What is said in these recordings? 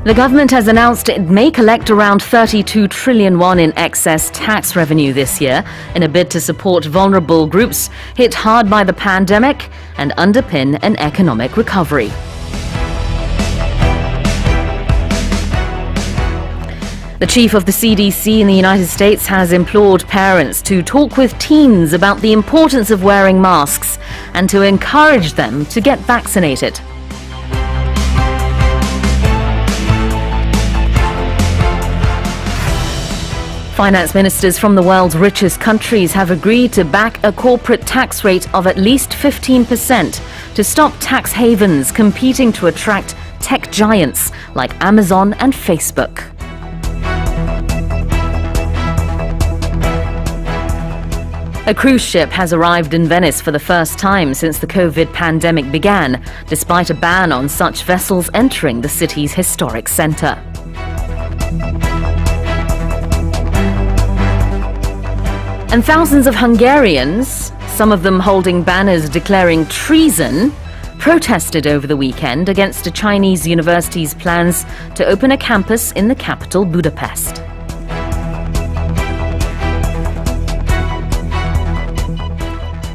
The government has announced it may collect around 32 trillion won in excess tax revenue this year in a bid to support vulnerable groups hit hard by the pandemic and underpin an economic recovery. The chief of the CDC in the United States has implored parents to talk with teens about the importance of wearing masks and to encourage them to get vaccinated. Finance ministers from the world's richest countries have agreed to back a corporate tax rate of at least 15% to stop tax havens competing to attract tech giants like Amazon and Facebook. A cruise ship has arrived in Venice for the first time since the COVID pandemic began, despite a ban on such vessels entering the city's historic center. And thousands of Hungarians, some of them holding banners declaring treason, protested over the weekend against a Chinese university's plans to open a campus in the capital, Budapest.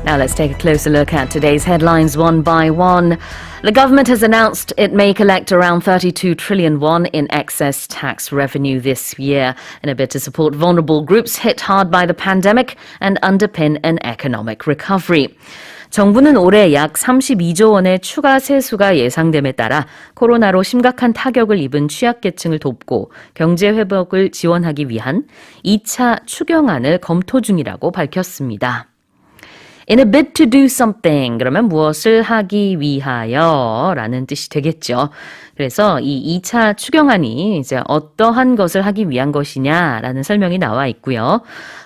Now let's take a closer look at today's headlines one by one. The government has announced it may collect around 32 trillion won in excess tax revenue this year in a bid to support vulnerable groups hit hard by the pandemic and underpin an economic recovery. 정부는 올해 약 32조 원의 추가 세수가 예상됨에 따라 코로나로 심각한 타격을 입은 취약계층을 돕고 경제 회복을 지원하기 위한 2차 추경안을 검토 중이라고 밝혔습니다. In a bid to do something, 그러면 무엇을 하기 위하여 라는 뜻이 되겠죠. 그래서 이 2차 추경안이 이제 어떠한 것을 하기 위한 것이냐라는 설명이 나와 있고요.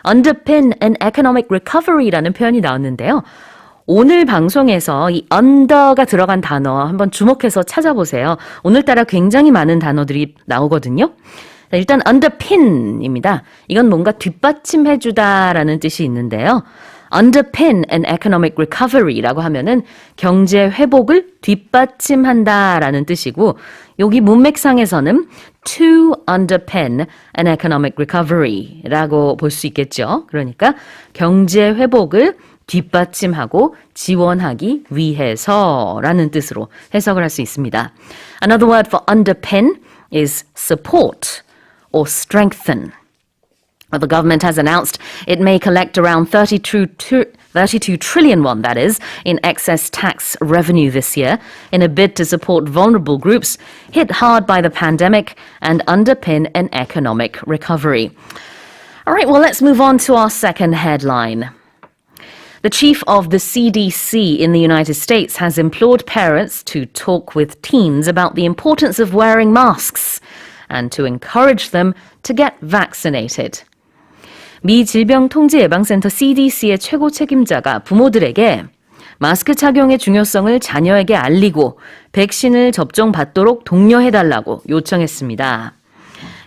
Underpin an economic recovery라는 표현이 나왔는데요. 오늘 방송에서 이 under가 들어간 단어 한번 주목해서 찾아보세요. 오늘따라 굉장히 많은 단어들이 나오거든요. 일단 underpin입니다. 이건 뭔가 뒷받침해주다라는 뜻이 있는데요. Underpin an economic recovery라고 하면은 경제 회복을 뒷받침한다라는 뜻이고 여기 문맥상에서는 to underpin an economic recovery라고 볼 수 있겠죠. 그러니까 경제 회복을 뒷받침하고 지원하기 위해서라는 뜻으로 해석을 할 수 있습니다. Another word for underpin is support or strengthen. The government has announced it may collect around 32 trillion won, that is, in excess tax revenue this year in a bid to support vulnerable groups hit hard by the pandemic and underpin an economic recovery. All right, well, let's move on to our second headline. The chief of the CDC in the United States has implored parents to talk with teens about the importance of wearing masks and to encourage them to get vaccinated. 미 질병통제예방센터 CDC의 최고 책임자가 부모들에게 마스크 착용의 중요성을 자녀에게 알리고 백신을 접종받도록 독려해달라고 요청했습니다.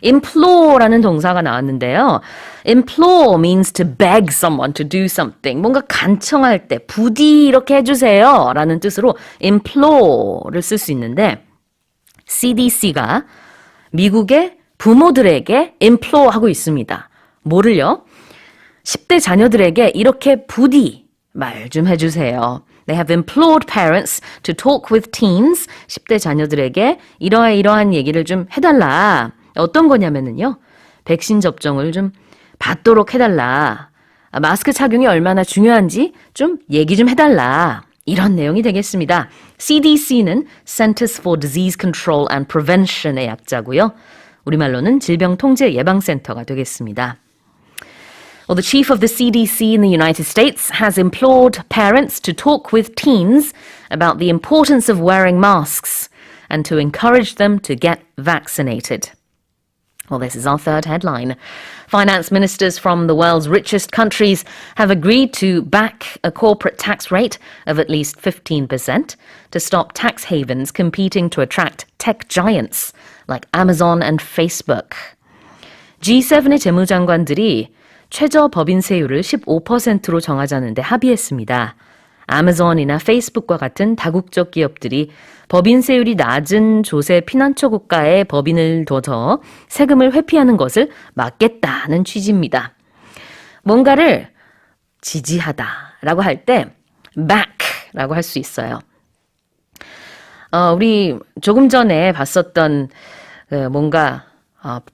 implore라는 동사가 나왔는데요. implore means to beg someone to do something. 뭔가 간청할 때 부디 이렇게 해주세요 라는 뜻으로 implore를 쓸 수 있는데 CDC가 미국의 부모들에게 implore 하고 있습니다. 뭐를요? 10대 자녀들에게 이렇게 부디 말 좀 해주세요. They have implored parents to talk with teens. 10대 자녀들에게 이러한 얘기를 좀 해달라. 어떤 거냐면요. 백신 접종을 좀 받도록 해달라. 마스크 착용이 얼마나 중요한지 좀 얘기 좀 해달라. 이런 내용이 되겠습니다. CDC는 Centers for Disease Control and Prevention의 약자고요. 우리말로는 질병통제예방센터가 되겠습니다. Well, the chief of the CDC in the United States has implored parents to talk with teens about the importance of wearing masks and to encourage them to get vaccinated. Well, this is our third headline. Finance ministers from the world's richest countries have agreed to back a corporate tax rate of at least 15% to stop tax havens competing to attract tech giants like Amazon and Facebook. G7의 재무장관들이 최저 법인세율을 15%로 정하자는데 합의했습니다. 아마존이나 페이스북과 같은 다국적 기업들이 법인세율이 낮은 조세 피난처 국가에 법인을 둬서 세금을 회피하는 것을 막겠다는 취지입니다. 뭔가를 지지하다라고 할 때 back라고 할 수 있어요. 우리 조금 전에 봤었던 뭔가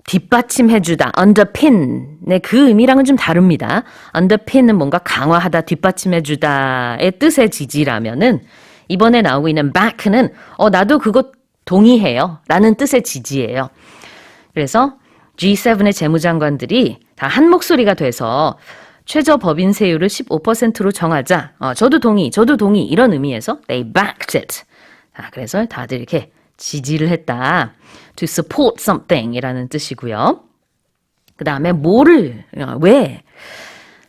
뒷받침해주다, underpin의 그 의미랑은 좀 다릅니다. underpin은 뭔가 강화하다, 뒷받침해주다의 뜻의 지지라면은 이번에 나오고 있는 back는 나도 그거 동의해요 라는 뜻의 지지예요. 그래서 G7의 재무장관들이 다 한 목소리가 돼서 최저 법인세율을 15%로 정하자. 저도 동의 이런 의미에서 they backed it. 그래서 다들 이렇게 지지를 했다. To support something 이라는 뜻이고요. 그 다음에 왜?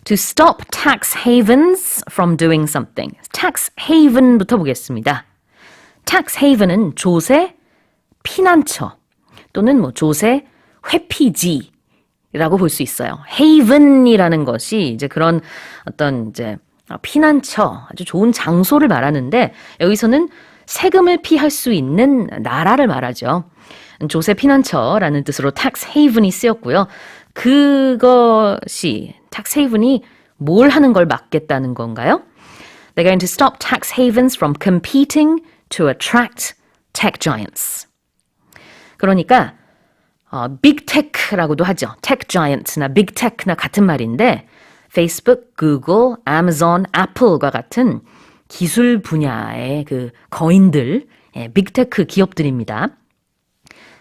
To stop tax havens from doing something. tax haven부터 보겠습니다. tax haven은 조세 피난처 또는 조세 회피지라고 볼 수 있어요. haven이라는 것이 이제 그런 어떤 이제 피난처, 아주 좋은 장소를 말하는데 여기서는 세금을 피할 수 있는 나라를 말하죠. 조세 피난처라는 뜻으로 tax haven이 쓰였고요. 그것이 tax haven이 뭘 하는 걸 막겠다는 건가요? They're going to stop tax havens from competing to attract tech giants. 그러니까 big tech라고도 하죠. tech giants나 big tech나 같은 말인데 페이스북, 구글, 아마존, 애플과 같은 기술 분야의 그 거인들, 빅테크 기업들입니다.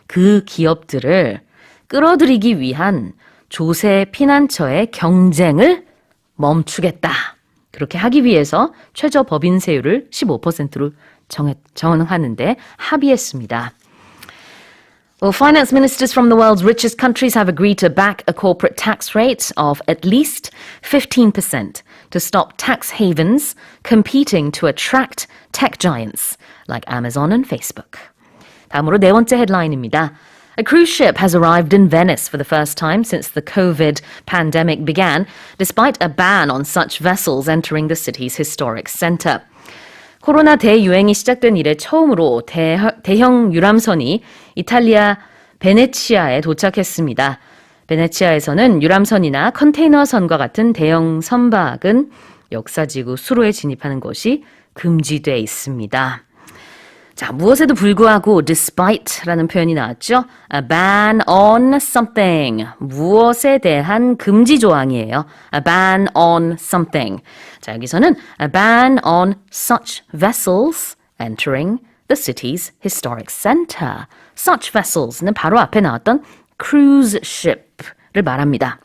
그 기업들을 끌어들이기 위한 조세 피난처의 경쟁을 멈추겠다. 그렇게 하기 위해서 최저 법인세율을 15%로 정하는데 합의했습니다. Well, finance ministers from the world's richest countries have agreed to back a corporate tax rate of at least 15% to stop tax havens competing to attract tech giants like Amazon and Facebook. 다음으로 네 번째 헤드라인입니다. A cruise ship has arrived in Venice for the first time since the COVID pandemic began, despite a ban on such vessels entering the city's historic center. 코로나 대유행이 시작된 이래 처음으로 대형 유람선이 이탈리아 베네치아에 도착했습니다. 베네치아에서는 유람선이나 컨테이너선과 같은 대형 선박은 역사지구 수로에 진입하는 것이 금지돼 있습니다. 자, 무엇에도 불구하고 despite라는 표현이 나왔죠. A ban on something. 무엇에 대한 금지 조항이에요. A ban on something. 자, 여기서는 a ban on such vessels entering the city's historic center. Such vessels는 바로 앞에 나왔던 cruise ship를 말합니다.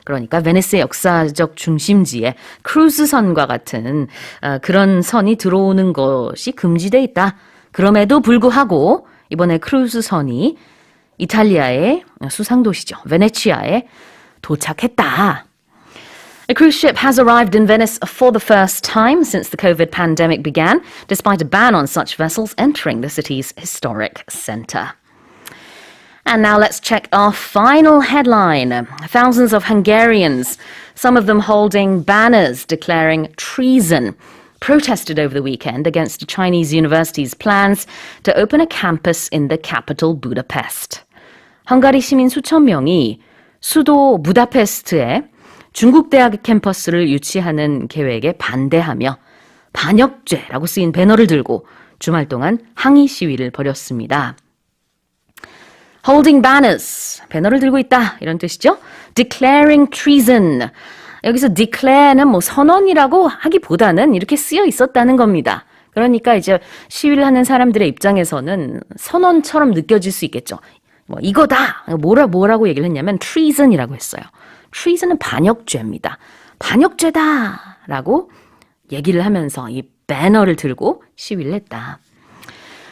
그러니까 베니스의 역사적 중심지에 크루즈선과 같은 그런 선이 들어오는 것이 금지돼 있다. 그럼에도 불구하고 이번에 크루즈선이 이탈리아의 수상도시죠. 베네치아에 도착했다. A cruise ship has arrived in Venice for the first time since the COVID pandemic began, despite a ban on such vessels entering the city's historic center. And now let's check our final headline. Thousands of Hungarians, some of them holding banners declaring treason, protested over the weekend against a Chinese university's plans to open a campus in the capital Budapest. 헝가리 시민 수천 명이 수도 부다페스트에 중국 대학 캠퍼스를 유치하는 계획에 반대하며 반역죄라고 쓰인 배너를 들고 주말 동안 항의 시위를 벌였습니다. Holding banners, 배너를 들고 있다 이런 뜻이죠. Declaring treason, 여기서 declare는 선언이라고 하기보다는 이렇게 쓰여 있었다는 겁니다. 그러니까 이제 시위를 하는 사람들의 입장에서는 선언처럼 느껴질 수 있겠죠. 이거다, 뭐라고 얘기를 했냐면 treason이라고 했어요. treason은 반역죄입니다. 반역죄다라고 얘기를 하면서 이 배너를 들고 시위를 했다.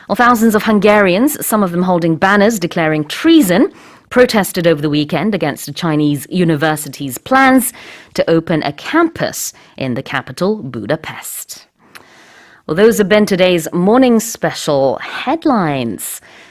Well, thousands of Hungarians, some of them holding banners declaring treason, protested over the weekend against a Chinese university's plans to open a campus in the capital, Budapest. Well, those have been today's morning special headlines.